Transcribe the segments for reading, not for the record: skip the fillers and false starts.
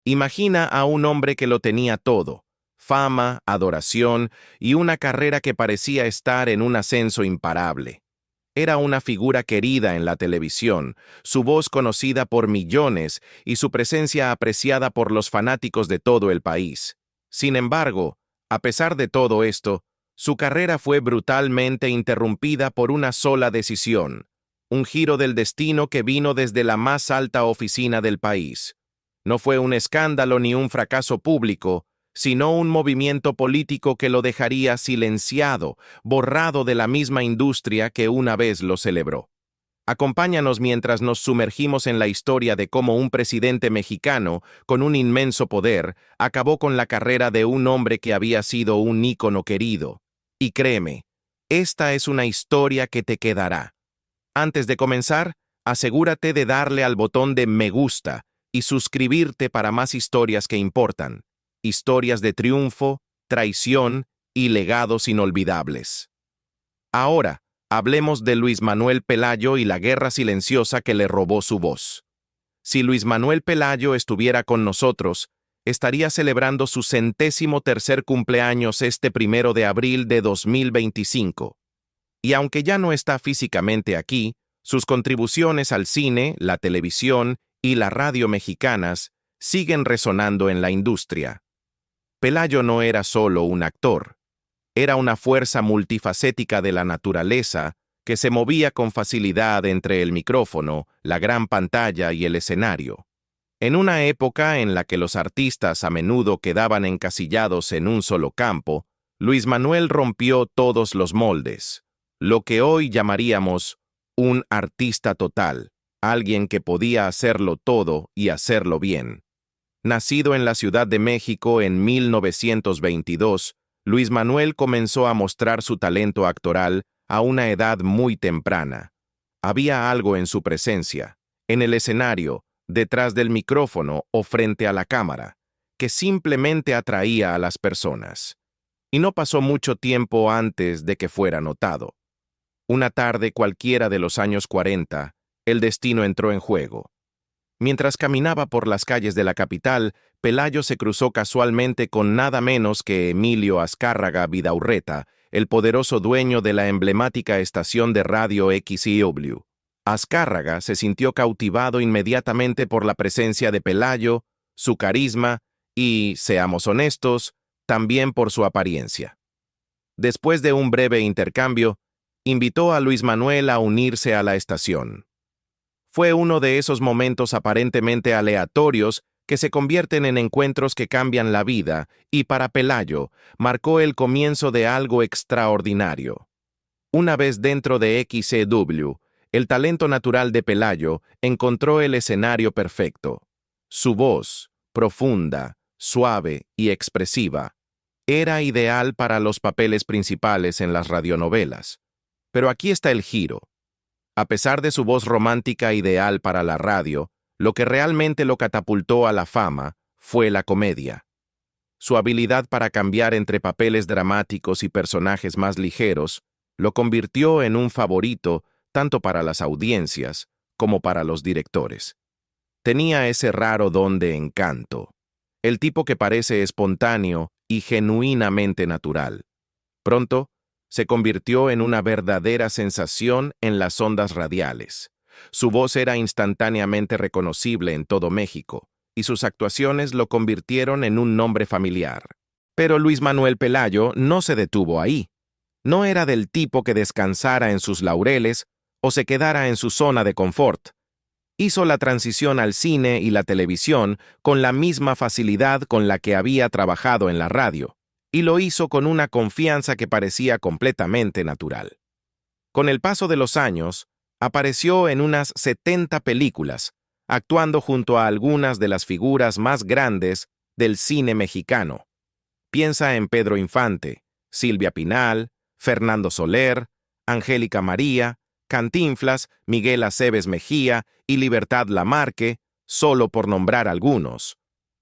Imagina a un hombre que lo tenía todo: fama, adoración y una carrera que parecía estar en un ascenso imparable. Era una figura querida en la televisión, su voz conocida por millones y su presencia apreciada por los fanáticos de todo el país. Sin embargo, a pesar de todo esto, su carrera fue brutalmente interrumpida por una sola decisión: un giro del destino que vino desde la más alta oficina del país. No fue un escándalo ni un fracaso público, sino un movimiento político que lo dejaría silenciado, borrado de la misma industria que una vez lo celebró. Acompáñanos mientras nos sumergimos en la historia de cómo un presidente mexicano, con un inmenso poder, acabó con la carrera de un hombre que había sido un ícono querido. Y créeme, esta es una historia que te quedará. Antes de comenzar, asegúrate de darle al botón de me gusta y suscribirte para más historias que importan. Historias de triunfo, traición y legados inolvidables. Ahora, hablemos de Luis Manuel Pelayo y la guerra silenciosa que le robó su voz. Si Luis Manuel Pelayo estuviera con nosotros, estaría celebrando su 103º cumpleaños este 1 de abril de 2025. Y aunque ya no está físicamente aquí, sus contribuciones al cine, la televisión y la radio mexicanas siguen resonando en la industria. Pelayo no era solo un actor, era una fuerza multifacética de la naturaleza que se movía con facilidad entre el micrófono, la gran pantalla y el escenario. En una época en la que los artistas a menudo quedaban encasillados en un solo campo, Luis Manuel rompió todos los moldes, lo que hoy llamaríamos un artista total, alguien que podía hacerlo todo y hacerlo bien. Nacido en la Ciudad de México en 1922, Luis Manuel comenzó a mostrar su talento actoral a una edad muy temprana. Había algo en su presencia, en el escenario, detrás del micrófono o frente a la cámara, que simplemente atraía a las personas. Y no pasó mucho tiempo antes de que fuera notado. Una tarde cualquiera de los años 40, el destino entró en juego. Mientras caminaba por las calles de la capital, Pelayo se cruzó casualmente con nada menos que Emilio Azcárraga Vidaurreta, el poderoso dueño de la emblemática estación de radio XEW. Azcárraga se sintió cautivado inmediatamente por la presencia de Pelayo, su carisma y, seamos honestos, también por su apariencia. Después de un breve intercambio, invitó a Luis Manuel a unirse a la estación. Fue uno de esos momentos aparentemente aleatorios que se convierten en encuentros que cambian la vida, y para Pelayo marcó el comienzo de algo extraordinario. Una vez dentro de XEW, el talento natural de Pelayo encontró el escenario perfecto. Su voz, profunda, suave y expresiva, era ideal para los papeles principales en las radionovelas. Pero aquí está el giro. A pesar de su voz romántica ideal para la radio, lo que realmente lo catapultó a la fama fue la comedia. Su habilidad para cambiar entre papeles dramáticos y personajes más ligeros lo convirtió en un favorito tanto para las audiencias como para los directores. Tenía ese raro don de encanto, el tipo que parece espontáneo y genuinamente natural. Pronto, se convirtió en una verdadera sensación en las ondas radiales. Su voz era instantáneamente reconocible en todo México, y sus actuaciones lo convirtieron en un nombre familiar. Pero Luis Manuel Pelayo no se detuvo ahí. No era del tipo que descansara en sus laureles o se quedara en su zona de confort. Hizo la transición al cine y la televisión con la misma facilidad con la que había trabajado en la radio, y lo hizo con una confianza que parecía completamente natural. Con el paso de los años, apareció en unas 70 películas, actuando junto a algunas de las figuras más grandes del cine mexicano. Piensa en Pedro Infante, Silvia Pinal, Fernando Soler, Angélica María, Cantinflas, Miguel Aceves Mejía y Libertad Lamarque, solo por nombrar algunos.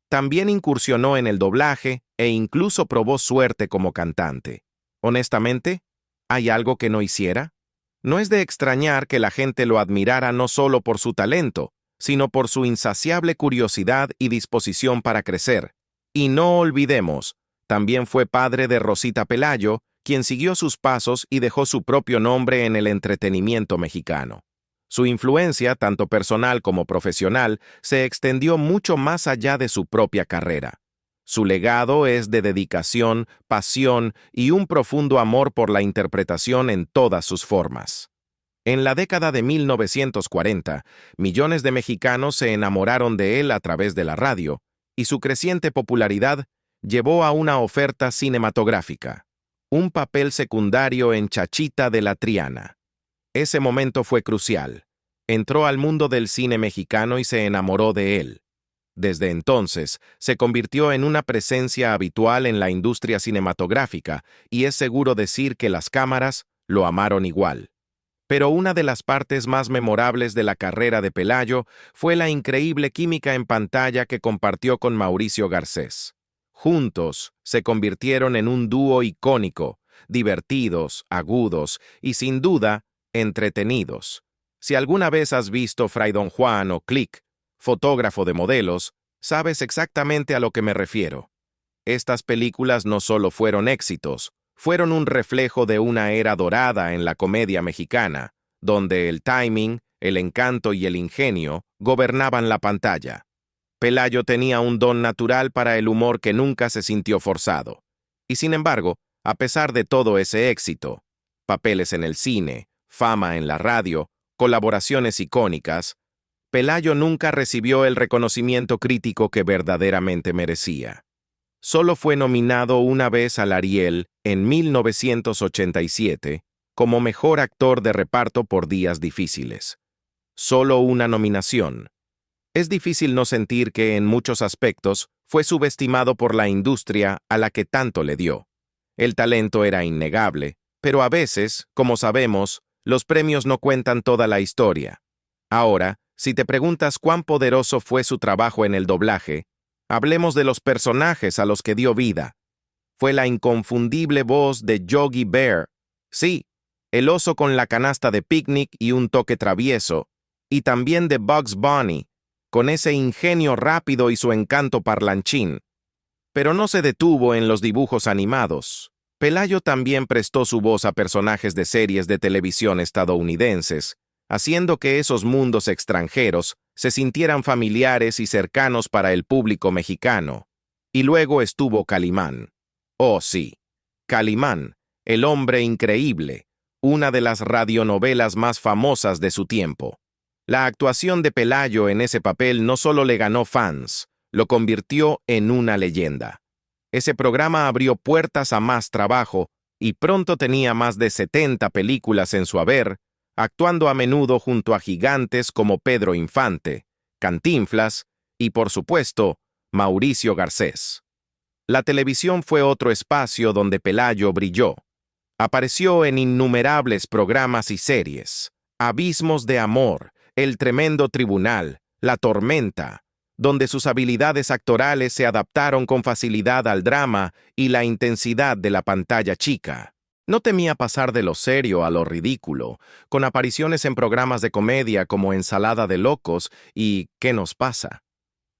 También incursionó en el doblaje e incluso probó suerte como cantante. Honestamente, ¿hay algo que no hiciera? No es de extrañar que la gente lo admirara no solo por su talento, sino por su insaciable curiosidad y disposición para crecer. Y no olvidemos, también fue padre de Rosita Pelayo, quien siguió sus pasos y dejó su propio nombre en el entretenimiento mexicano. Su influencia, tanto personal como profesional, se extendió mucho más allá de su propia carrera. Su legado es de dedicación, pasión y un profundo amor por la interpretación en todas sus formas. En la década de 1940, millones de mexicanos se enamoraron de él a través de la radio, y su creciente popularidad llevó a una oferta cinematográfica, un papel secundario en Chachita de la Triana. Ese momento fue crucial. Entró al mundo del cine mexicano y se enamoró de él. Desde entonces, se convirtió en una presencia habitual en la industria cinematográfica y es seguro decir que las cámaras lo amaron igual. Pero una de las partes más memorables de la carrera de Pelayo fue la increíble química en pantalla que compartió con Mauricio Garcés. Juntos, se convirtieron en un dúo icónico, divertidos, agudos y, sin duda, entretenidos. Si alguna vez has visto Fray Don Juan o Click, Fotógrafo de modelos, sabes exactamente a lo que me refiero. Estas películas no solo fueron éxitos, fueron un reflejo de una era dorada en la comedia mexicana, donde el timing, el encanto y el ingenio gobernaban la pantalla. Pelayo tenía un don natural para el humor que nunca se sintió forzado. Y sin embargo, a pesar de todo ese éxito, papeles en el cine, fama en la radio, colaboraciones icónicas, Pelayo nunca recibió el reconocimiento crítico que verdaderamente merecía. Solo fue nominado una vez al Ariel en 1987 como mejor actor de reparto por Días difíciles. Solo una nominación. Es difícil no sentir que en muchos aspectos fue subestimado por la industria a la que tanto le dio. El talento era innegable, pero a veces, como sabemos, los premios no cuentan toda la historia. Ahora, si te preguntas cuán poderoso fue su trabajo en el doblaje, hablemos de los personajes a los que dio vida. Fue la inconfundible voz de Yogi Bear, sí, el oso con la canasta de picnic y un toque travieso, y también de Bugs Bunny, con ese ingenio rápido y su encanto parlanchín. Pero no se detuvo en los dibujos animados. Pelayo también prestó su voz a personajes de series de televisión estadounidenses, haciendo que esos mundos extranjeros se sintieran familiares y cercanos para el público mexicano. Y luego estuvo Calimán. Oh sí, Calimán, el hombre increíble, una de las radionovelas más famosas de su tiempo. La actuación de Pelayo en ese papel no solo le ganó fans, lo convirtió en una leyenda. Ese programa abrió puertas a más trabajo y pronto tenía más de 70 películas en su haber, actuando a menudo junto a gigantes como Pedro Infante, Cantinflas y, por supuesto, Mauricio Garcés. La televisión fue otro espacio donde Pelayo brilló. Apareció en innumerables programas y series, Abismos de Amor, El Tremendo Tribunal, La Tormenta, donde sus habilidades actorales se adaptaron con facilidad al drama y la intensidad de la pantalla chica. No temía pasar de lo serio a lo ridículo, con apariciones en programas de comedia como Ensalada de Locos y ¿Qué nos pasa?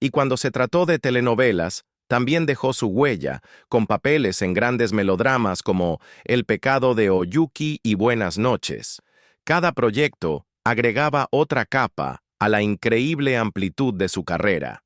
Y cuando se trató de telenovelas, también dejó su huella, con papeles en grandes melodramas como El pecado de Oyuki y Buenas noches. Cada proyecto agregaba otra capa a la increíble amplitud de su carrera.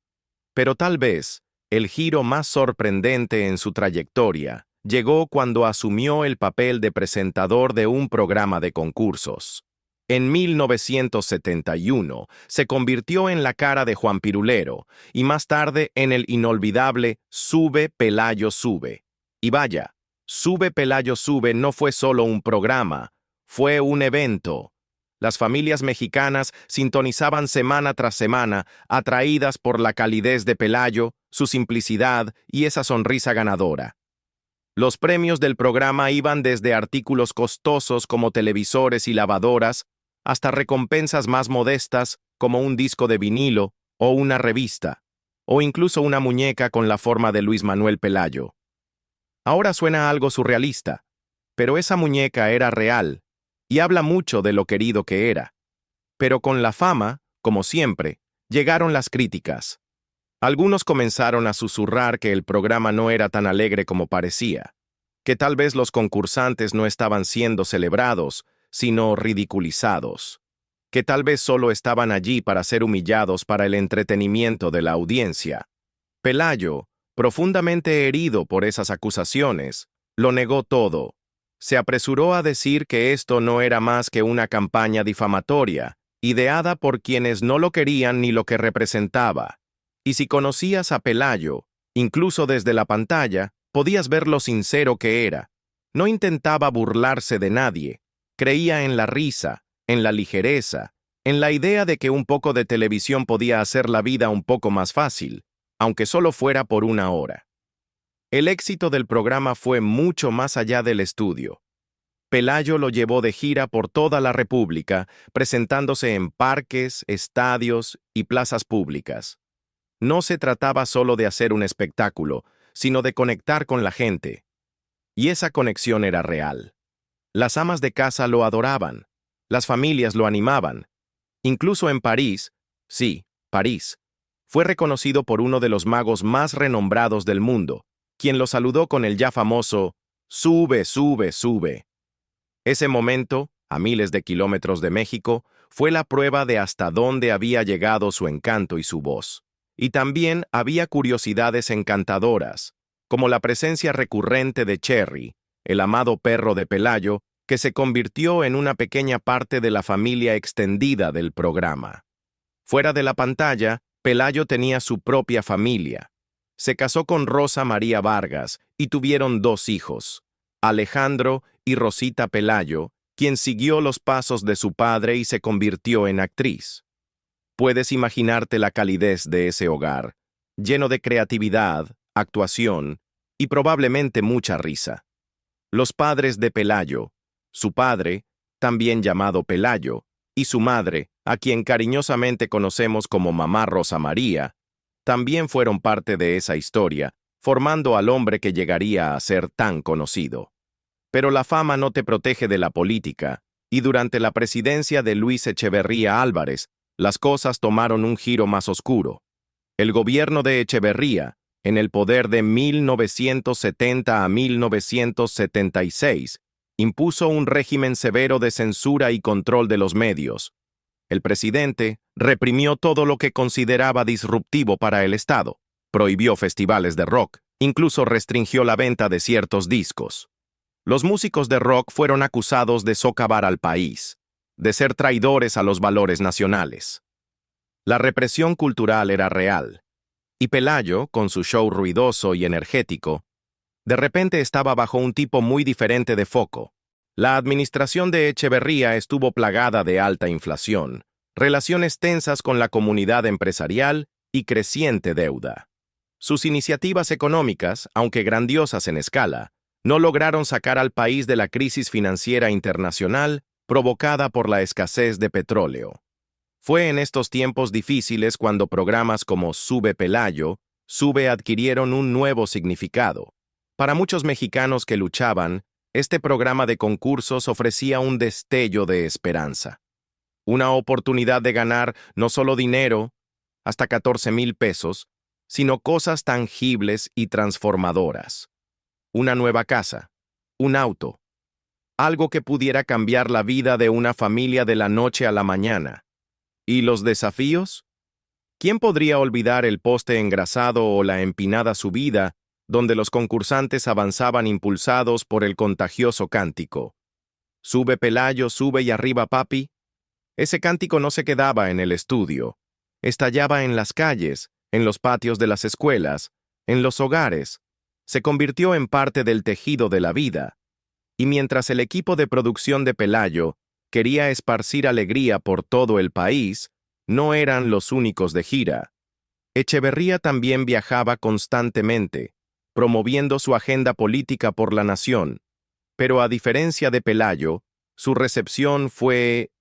Pero tal vez, el giro más sorprendente en su trayectoria llegó cuando asumió el papel de presentador de un programa de concursos. En 1971 se convirtió en la cara de Juan Pirulero y más tarde en el inolvidable Sube Pelayo Sube. Y vaya, Sube Pelayo Sube no fue solo un programa, fue un evento. Las familias mexicanas sintonizaban semana tras semana, atraídas por la calidez de Pelayo, su simplicidad y esa sonrisa ganadora. Los premios del programa iban desde artículos costosos como televisores y lavadoras hasta recompensas más modestas como un disco de vinilo o una revista, o incluso una muñeca con la forma de Luis Manuel Pelayo. Ahora suena algo surrealista, pero esa muñeca era real y habla mucho de lo querido que era. Pero con la fama, como siempre, Llegaron las críticas. Algunos comenzaron a susurrar que el programa no era tan alegre como parecía, que tal vez los concursantes no estaban siendo celebrados, sino ridiculizados, que tal vez solo estaban allí para ser humillados para el entretenimiento de la audiencia. Pelayo, profundamente herido por esas acusaciones, lo negó todo. Se apresuró a decir que esto no era más que una campaña difamatoria, ideada por quienes no lo querían ni lo que representaba. Y si conocías a Pelayo, incluso desde la pantalla, podías ver lo sincero que era. No intentaba burlarse de nadie. Creía en la risa, en la ligereza, en la idea de que un poco de televisión podía hacer la vida un poco más fácil, aunque solo fuera por una hora. El éxito del programa fue mucho más allá del estudio. Pelayo lo llevó de gira por toda la República, presentándose en parques, estadios y plazas públicas. No se trataba solo de hacer un espectáculo, sino de conectar con la gente. Y esa conexión era real. Las amas de casa lo adoraban, las familias lo animaban. Incluso en París, sí, París, fue reconocido por uno de los magos más renombrados del mundo, quien lo saludó con el ya famoso "Sube, sube, sube". Ese momento, a miles de kilómetros de México, fue la prueba de hasta dónde había llegado su encanto y su voz. Y también había curiosidades encantadoras, como la presencia recurrente de Cherry, el amado perro de Pelayo, que se convirtió en una pequeña parte de la familia extendida del programa. Fuera de la pantalla, Pelayo tenía su propia familia. Se casó con Rosa María Vargas y tuvieron 2 hijos, Alejandro y Rosita Pelayo, quien siguió los pasos de su padre y se convirtió en actriz. Puedes imaginarte la calidez de ese hogar, lleno de creatividad, actuación y probablemente mucha risa. Los padres de Pelayo, su padre, también llamado Pelayo, y su madre, a quien cariñosamente conocemos como Mamá Rosa María, también fueron parte de esa historia, formando al hombre que llegaría a ser tan conocido. Pero la fama no te protege de la política, y durante la presidencia de Luis Echeverría Álvarez, las cosas tomaron un giro más oscuro. El gobierno de Echeverría, en el poder de 1970 a 1976, impuso un régimen severo de censura y control de los medios. El presidente reprimió todo lo que consideraba disruptivo para el Estado, prohibió festivales de rock, incluso restringió la venta de ciertos discos. Los músicos de rock fueron acusados de socavar al país, de ser traidores a los valores nacionales. La represión cultural era real, y Pelayo, con su show ruidoso y energético, de repente estaba bajo un tipo muy diferente de foco. La administración de Echeverría estuvo plagada de alta inflación, relaciones tensas con la comunidad empresarial y creciente deuda. Sus iniciativas económicas, aunque grandiosas en escala, no lograron sacar al país de la crisis financiera internacional provocada por la escasez de petróleo. Fue en estos tiempos difíciles cuando programas como Sube Pelayo, Sube adquirieron un nuevo significado. Para muchos mexicanos que luchaban, este programa de concursos ofrecía un destello de esperanza. Una oportunidad de ganar no solo dinero, hasta 14,000 pesos, sino cosas tangibles y transformadoras. Una nueva casa, un auto, algo que pudiera cambiar la vida de una familia de la noche a la mañana. ¿Y los desafíos? ¿Quién podría olvidar el poste engrasado o la empinada subida, donde los concursantes avanzaban impulsados por el contagioso cántico? Sube Pelayo, sube y arriba papi. Ese cántico no se quedaba en el estudio, estallaba en las calles, en los patios de las escuelas, en los hogares, se convirtió en parte del tejido de la vida. Y mientras el equipo de producción de Pelayo quería esparcir alegría por todo el país, no eran los únicos de gira. Echeverría también viajaba constantemente, promoviendo su agenda política por la nación, pero a diferencia de Pelayo, su recepción fue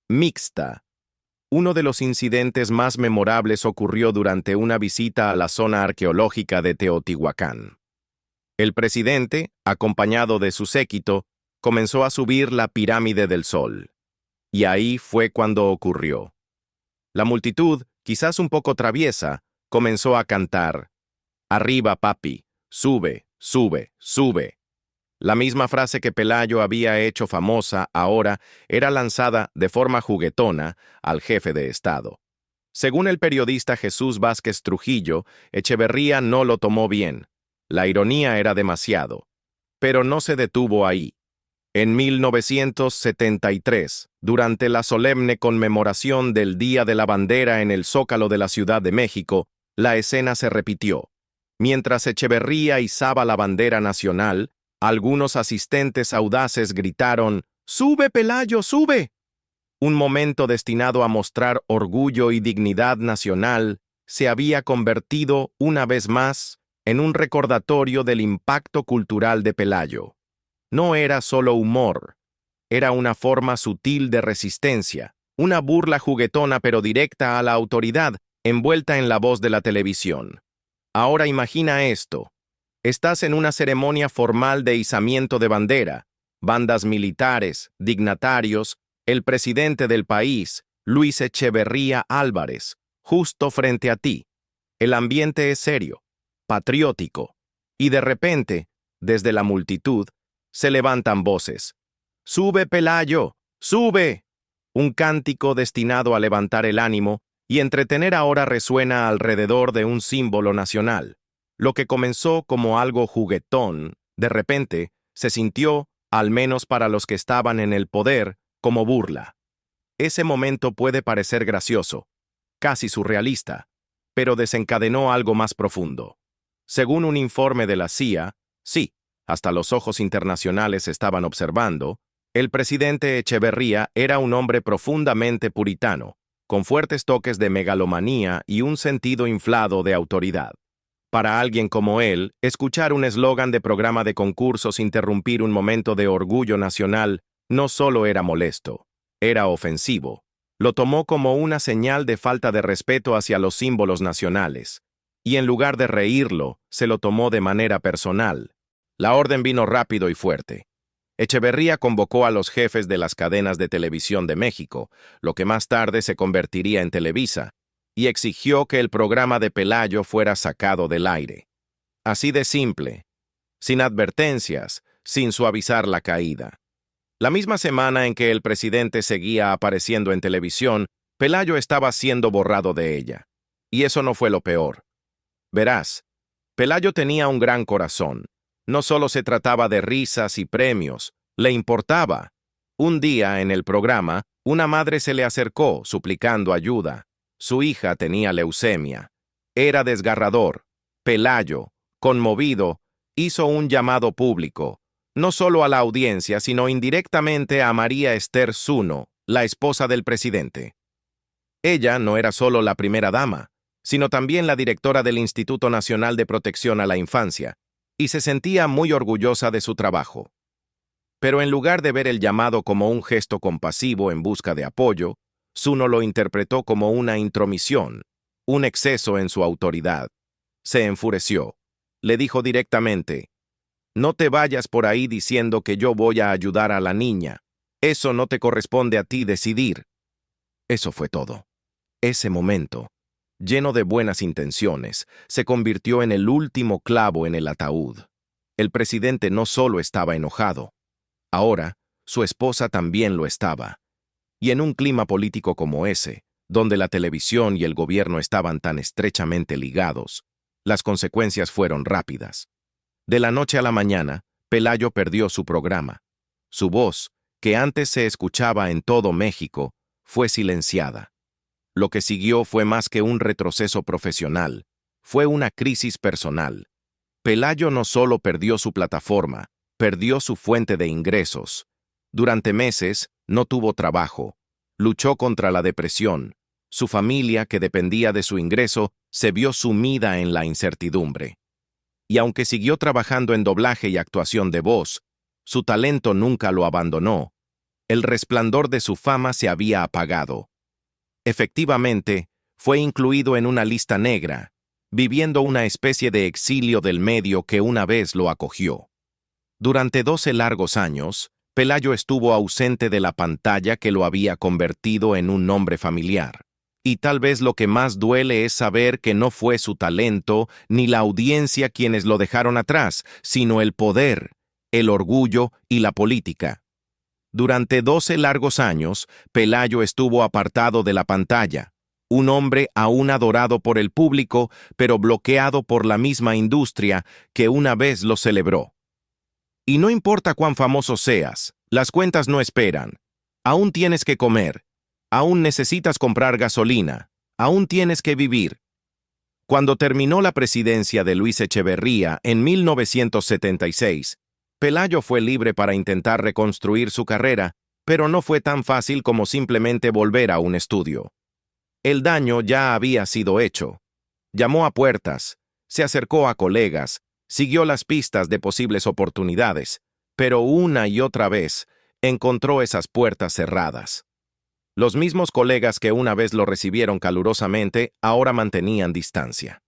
mixta. Uno de los incidentes más memorables ocurrió durante una visita a la zona arqueológica de Teotihuacán. El presidente, acompañado de su séquito, comenzó a subir la pirámide del Sol. Y ahí fue cuando ocurrió. La multitud, quizás un poco traviesa, comenzó a cantar: «Arriba, papi, sube, sube, sube». La misma frase que Pelayo había hecho famosa ahora era lanzada de forma juguetona al jefe de Estado. Según el periodista Jesús Vázquez Trujillo, Echeverría no lo tomó bien. La ironía era demasiado. Pero no se detuvo ahí. En 1973, durante la solemne conmemoración del Día de la Bandera en el Zócalo de la Ciudad de México, la escena se repitió. Mientras Echeverría izaba la bandera nacional, algunos asistentes audaces gritaron: «¡Sube, Pelayo, sube!». Un momento destinado a mostrar orgullo y dignidad nacional se había convertido, una vez más, en un recordatorio del impacto cultural de Pelayo. No era solo humor, era una forma sutil de resistencia, una burla juguetona pero directa a la autoridad, envuelta en la voz de la televisión. Ahora imagina esto. Estás en una ceremonia formal de izamiento de bandera, bandas militares, dignatarios, el presidente del país, Luis Echeverría Álvarez, justo frente a ti. El ambiente es serio, patriótico, y de repente, desde la multitud, se levantan voces. «¡Sube, Pelayo! ¡Sube!». Un cántico destinado a levantar el ánimo y entretener ahora resuena alrededor de un símbolo nacional. Lo que comenzó como algo juguetón, de repente, se sintió, al menos para los que estaban en el poder, como burla. Ese momento puede parecer gracioso, casi surrealista, pero desencadenó algo más profundo. Según un informe de la CIA, sí, hasta los ojos internacionales estaban observando, el presidente Echeverría era un hombre profundamente puritano, con fuertes toques de megalomanía y un sentido inflado de autoridad. Para alguien como él, escuchar un eslogan de programa de concursos interrumpir un momento de orgullo nacional no solo era molesto, era ofensivo. Lo tomó como una señal de falta de respeto hacia los símbolos nacionales, y en lugar de reírlo, se lo tomó de manera personal. La orden vino rápido y fuerte. Echeverría convocó a los jefes de las cadenas de televisión de México, lo que más tarde se convertiría en Televisa, y exigió que el programa de Pelayo fuera sacado del aire. Así de simple, sin advertencias, sin suavizar la caída. La misma semana en que el presidente seguía apareciendo en televisión, Pelayo estaba siendo borrado de ella. Y eso no fue lo peor. Verás, Pelayo tenía un gran corazón. No solo se trataba de risas y premios, le importaba. Un día, en el programa, una madre se le acercó, suplicando ayuda. Su hija tenía leucemia. Era desgarrador. Pelayo, conmovido, hizo un llamado público, no solo a la audiencia, sino indirectamente a María Esther Zuno, la esposa del presidente. Ella no era solo la primera dama, sino también la directora del Instituto Nacional de Protección a la Infancia, y se sentía muy orgullosa de su trabajo. Pero en lugar de ver el llamado como un gesto compasivo en busca de apoyo, Zuno lo interpretó como una intromisión, un exceso en su autoridad. Se enfureció. Le dijo directamente: «No te vayas por ahí diciendo que yo voy a ayudar a la niña. Eso no te corresponde a ti decidir». Eso fue todo. Ese momento, lleno de buenas intenciones, se convirtió en el último clavo en el ataúd. El presidente no solo estaba enojado. Ahora, su esposa también lo estaba. Y en un clima político como ese, donde la televisión y el gobierno estaban tan estrechamente ligados, las consecuencias fueron rápidas. De la noche a la mañana, Pelayo perdió su programa. Su voz, que antes se escuchaba en todo México, fue silenciada. Lo que siguió fue más que un retroceso profesional, fue una crisis personal. Pelayo no solo perdió su plataforma, perdió su fuente de ingresos. Durante meses, no tuvo trabajo. Luchó contra la depresión. Su familia, que dependía de su ingreso, se vio sumida en la incertidumbre. Y aunque siguió trabajando en doblaje y actuación de voz, su talento nunca lo abandonó. El resplandor de su fama se había apagado. Efectivamente, fue incluido en una lista negra, viviendo una especie de exilio del medio que una vez lo acogió. Durante 12 largos años, Pelayo estuvo ausente de la pantalla que lo había convertido en un nombre familiar. Y tal vez lo que más duele es saber que no fue su talento ni la audiencia quienes lo dejaron atrás, sino el poder, el orgullo y la política. Durante 12 largos años, Pelayo estuvo apartado de la pantalla, un hombre aún adorado por el público, pero bloqueado por la misma industria que una vez lo celebró. Y no importa cuán famoso seas, las cuentas no esperan. Aún tienes que comer, aún necesitas comprar gasolina, aún tienes que vivir. Cuando terminó la presidencia de Luis Echeverría en 1976, Pelayo fue libre para intentar reconstruir su carrera, pero no fue tan fácil como simplemente volver a un estudio. El daño ya había sido hecho. Llamó a puertas, se acercó a colegas, siguió las pistas de posibles oportunidades, pero una y otra vez encontró esas puertas cerradas. Los mismos colegas que una vez lo recibieron calurosamente ahora mantenían distancia.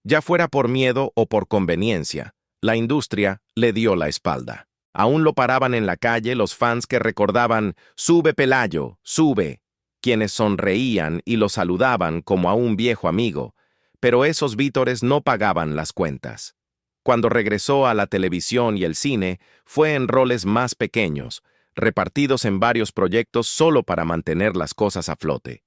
Ya fuera por miedo o por conveniencia, la industria le dio la espalda. Aún lo paraban en la calle los fans que recordaban «Sube Pelayo, sube», quienes sonreían y lo saludaban como a un viejo amigo, pero esos vítores no pagaban las cuentas. Cuando regresó a la televisión y el cine, fue en roles más pequeños, repartidos en varios proyectos solo para mantener las cosas a flote.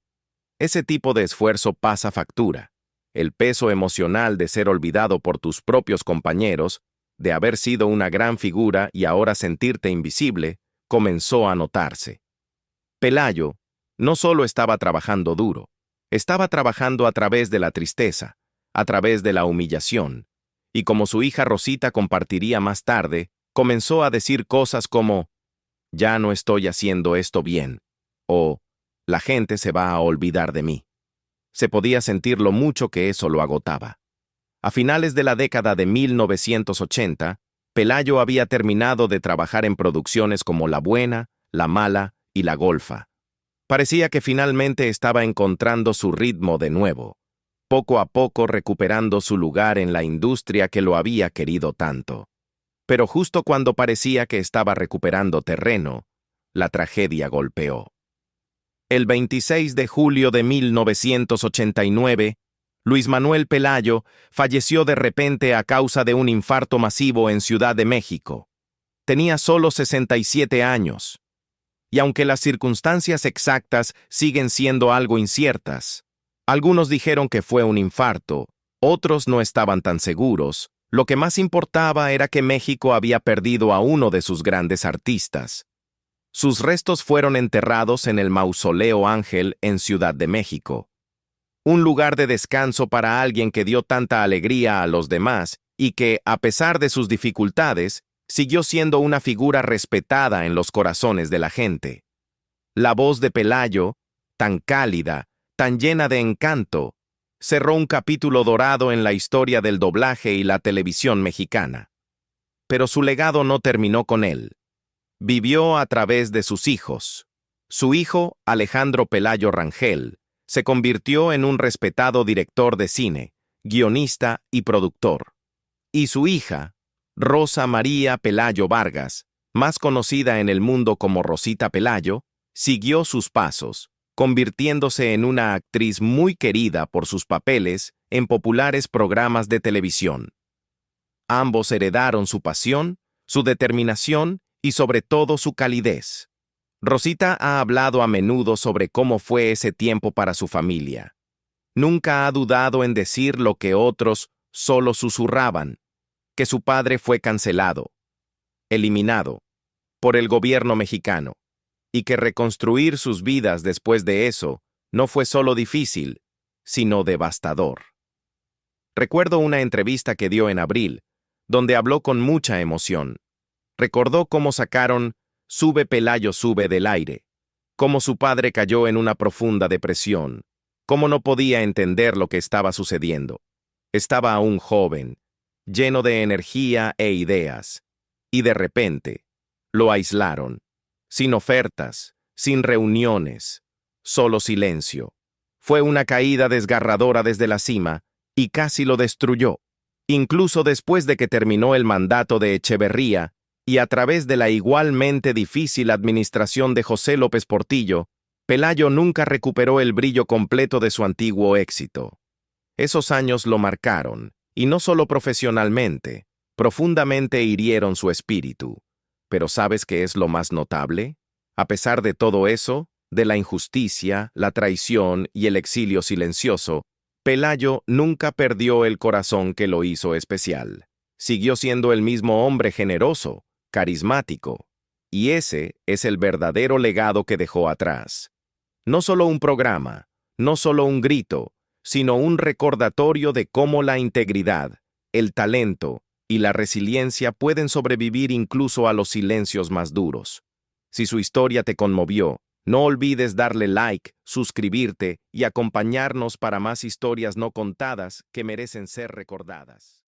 Ese tipo de esfuerzo pasa factura. El peso emocional de ser olvidado por tus propios compañeros, de haber sido una gran figura y ahora sentirte invisible, comenzó a notarse. Pelayo no solo estaba trabajando duro, estaba trabajando a través de la tristeza, a través de la humillación, y como su hija Rosita compartiría más tarde, comenzó a decir cosas como «Ya no estoy haciendo esto bien», o «La gente se va a olvidar de mí». Se podía sentir lo mucho que eso lo agotaba. A finales de la década de 1980, Pelayo había terminado de trabajar en producciones como La Buena, La Mala y La Golfa. Parecía que finalmente estaba encontrando su ritmo de nuevo, poco a poco recuperando su lugar en la industria que lo había querido tanto. Pero justo cuando parecía que estaba recuperando terreno, la tragedia golpeó. El 26 de julio de 1989, Luis Manuel Pelayo falleció de repente a causa de un infarto masivo en Ciudad de México. Tenía solo 67 años. Y aunque las circunstancias exactas siguen siendo algo inciertas, algunos dijeron que fue un infarto, otros no estaban tan seguros. Lo que más importaba era que México había perdido a uno de sus grandes artistas. Sus restos fueron enterrados en el Mausoleo Ángel en Ciudad de México. Un lugar de descanso para alguien que dio tanta alegría a los demás y que, a pesar de sus dificultades, siguió siendo una figura respetada en los corazones de la gente. La voz de Pelayo, tan cálida, tan llena de encanto, cerró un capítulo dorado en la historia del doblaje y la televisión mexicana. Pero su legado no terminó con él. Vivió a través de sus hijos. Su hijo, Alejandro Pelayo Rangel, se convirtió en un respetado director de cine, guionista y productor. Y su hija, Rosa María Pelayo Vargas, más conocida en el mundo como Rosita Pelayo, siguió sus pasos, convirtiéndose en una actriz muy querida por sus papeles en populares programas de televisión. Ambos heredaron su pasión, su determinación y sobre todo su calidez. Rosita ha hablado a menudo sobre cómo fue ese tiempo para su familia. Nunca ha dudado en decir lo que otros solo susurraban, que su padre fue cancelado, eliminado, por el gobierno mexicano, y que reconstruir sus vidas después de eso no fue solo difícil, sino devastador. Recuerdo una entrevista que dio en abril, donde habló con mucha emoción. Recordó cómo sacaron Sube Pelayo Sube del aire, cómo su padre cayó en una profunda depresión, cómo no podía entender lo que estaba sucediendo. Estaba aún joven, lleno de energía e ideas, y de repente, lo aislaron, sin ofertas, sin reuniones, solo silencio. Fue una caída desgarradora desde la cima y casi lo destruyó. Incluso después de que terminó el mandato de Echeverría y a través de la igualmente difícil administración de José López Portillo, Pelayo nunca recuperó el brillo completo de su antiguo éxito. Esos años lo marcaron, y no solo profesionalmente, profundamente hirieron su espíritu. Pero ¿sabes qué es lo más notable? A pesar de todo eso, de la injusticia, la traición y el exilio silencioso, Pelayo nunca perdió el corazón que lo hizo especial. Siguió siendo el mismo hombre generoso, carismático, y ese es el verdadero legado que dejó atrás. No solo un programa, no solo un grito, sino un recordatorio de cómo la integridad, el talento y la resiliencia pueden sobrevivir incluso a los silencios más duros. Si su historia te conmovió, no olvides darle like, suscribirte y acompañarnos para más historias no contadas que merecen ser recordadas.